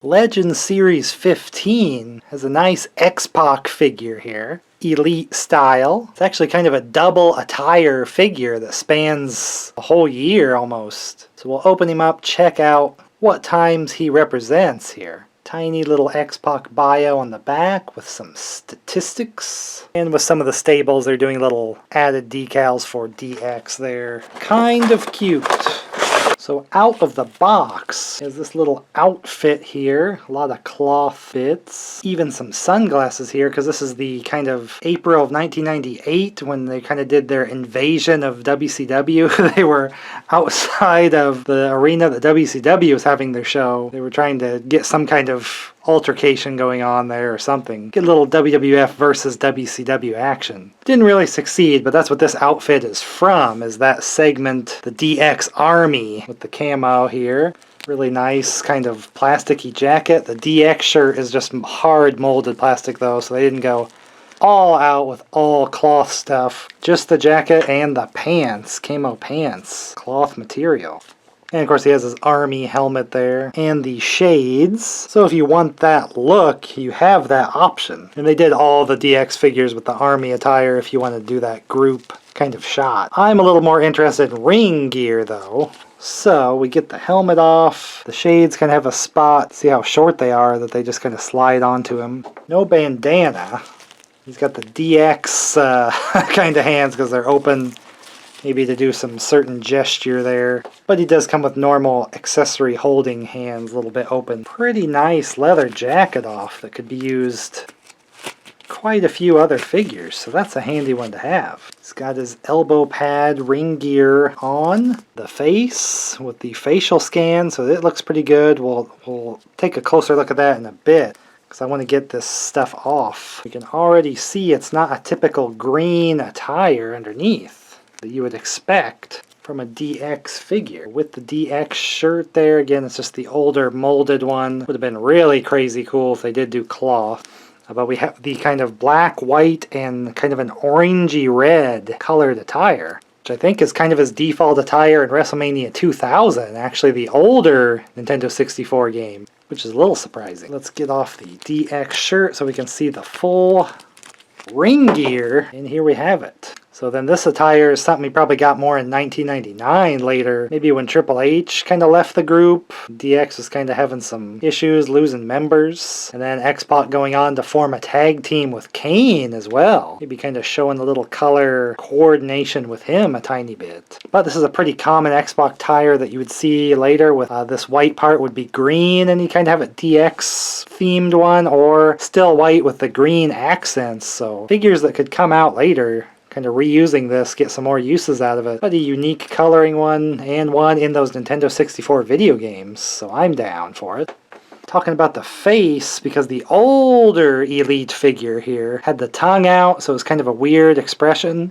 Legends Series 15 has a nice X-Pac figure here. Elite style. It's actually kind of a double attire figure that spans a whole year almost. So we'll open him up, check out what times he represents here. Tiny little X-Pac bio on the back with some statistics. And with some of the stables, they're doing little added decals for DX there. Kind of cute. So out of the box is this little outfit here. A lot of cloth bits. Even some sunglasses here, because this is the kind of April of 1998 when they kind of did their invasion of WCW. They were outside of the arena that WCW was having their show. They were trying to get some kind of altercation going on there or something. Get a little WWF versus WCW action. Didn't really succeed, but that's what this outfit is from, is that segment, the DX Army, with the camo here. Really nice kind of plasticky jacket. The DX shirt is just hard molded plastic though, so they didn't go all out with all cloth stuff. Just the jacket and the pants, camo pants, cloth material. And of course he has his army helmet there, and the shades. So if you want that look, you have that option. And they did all the DX figures with the army attire if you want to do that group kind of shot. I'm a little more interested in ring gear though. So we get the helmet off. The shades kind of have a spot. See how short they are that they just kind of slide onto him. No bandana. He's got the DX kind of hands because they're open. Maybe to do some certain gesture there. But he does come with normal accessory holding hands, a little bit open. Pretty nice leather jacket off that could be used quite a few other figures, so that's a handy one to have. He's got his elbow pad ring gear on. The face with the facial scan, so it looks pretty good. We'll take a closer look at that in a bit, because I want to get this stuff off. You can already see it's not a typical green attire underneath that you would expect from a DX figure. With the DX shirt there, again, it's just the older molded one. Would have been really crazy cool if they did do cloth. But we have the kind of black, white, and kind of an orangey red colored attire, which I think is kind of his default attire in WrestleMania 2000, actually the older Nintendo 64 game, which is a little surprising. Let's get off the DX shirt so we can see the full ring gear, and here we have it. So then this attire is something he probably got more in 1999 later, maybe when Triple H kind of left the group. DX was kind of having some issues, losing members. And then X-Pac going on to form a tag team with KANE as well. Maybe kind of showing a little color coordination with him a tiny bit. But this is a pretty common X-Pac attire that you would see later with this white part would be green, and you kind of have a DX themed one, or still white with the green accents. So figures that could come out later, kind of reusing this, get some more uses out of it. But a unique coloring one, and one in those Nintendo 64 video games, so I'm down for it. Talking about the face, because the older Elite figure here had the tongue out, so it was kind of a weird expression.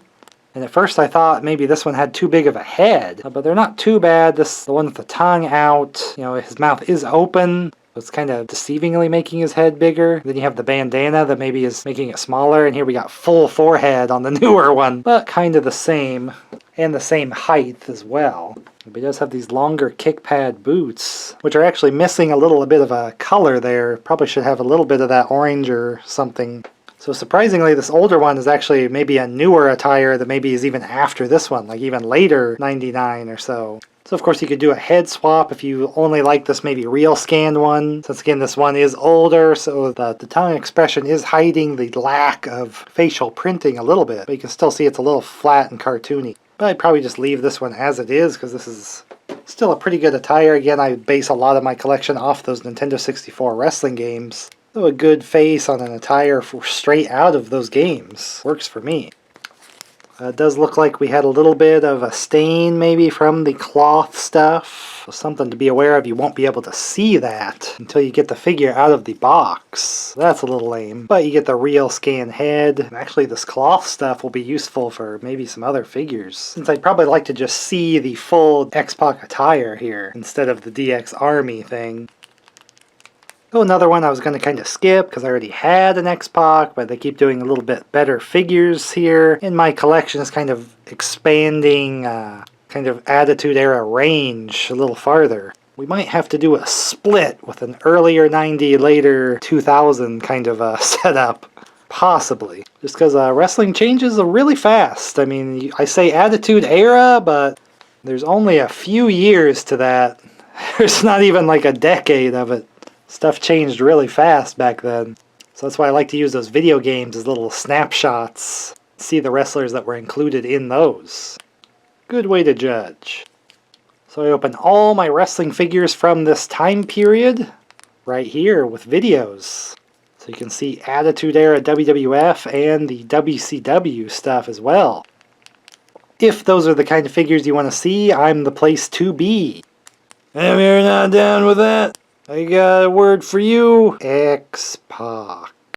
And at first I thought maybe this one had too big of a head, but they're not too bad. This, the one with the tongue out, you know, his mouth is open. It's kind of deceivingly making his head bigger. Then you have the bandana that maybe is making it smaller, and here we got full forehead on the newer one, but kind of the same, and the same height as well. But he does have these longer kick pad boots, which are actually missing a little bit of a color there. Probably should have a little bit of that orange or something. So surprisingly, this older one is actually maybe a newer attire that maybe is even after this one, like even later, 99 or so. So of course you could do a head swap if you only like this maybe real scanned one. Since again this one is older, so the tongue expression is hiding the lack of facial printing a little bit. But you can still see it's a little flat and cartoony. But I'd probably just leave this one as it is, because this is still a pretty good attire. Again, I base a lot of my collection off those Nintendo 64 wrestling games. So a good face on an attire for straight out of those games works for me. It does look like we had a little bit of a stain maybe from the cloth stuff. So something to be aware of. You won't be able to see that until you get the figure out of the box. That's a little lame. But you get the real scan head. And actually this cloth stuff will be useful for maybe some other figures, since I'd probably like to just see the full X-Pac attire here instead of the DX Army thing. Oh, another one I was going to kind of skip because I already had an X-Pac, but they keep doing a little bit better figures here. And my collection is kind of expanding kind of Attitude Era range a little farther. We might have to do a split with an earlier 90, later 2000 kind of setup. Possibly. Just because wrestling changes really fast. I mean, I say Attitude Era, but there's only a few years to that. There's not even like a decade of it. Stuff changed really fast back then. So that's why I like to use those video games as little snapshots. See the wrestlers that were included in those. Good way to judge. So I open all my wrestling figures from this time period right here with videos. So you can see Attitude Era WWF and the WCW stuff as well. If those are the kind of figures you want to see, I'm the place to be. If you're not down with that, I got a word for you. X-Pac.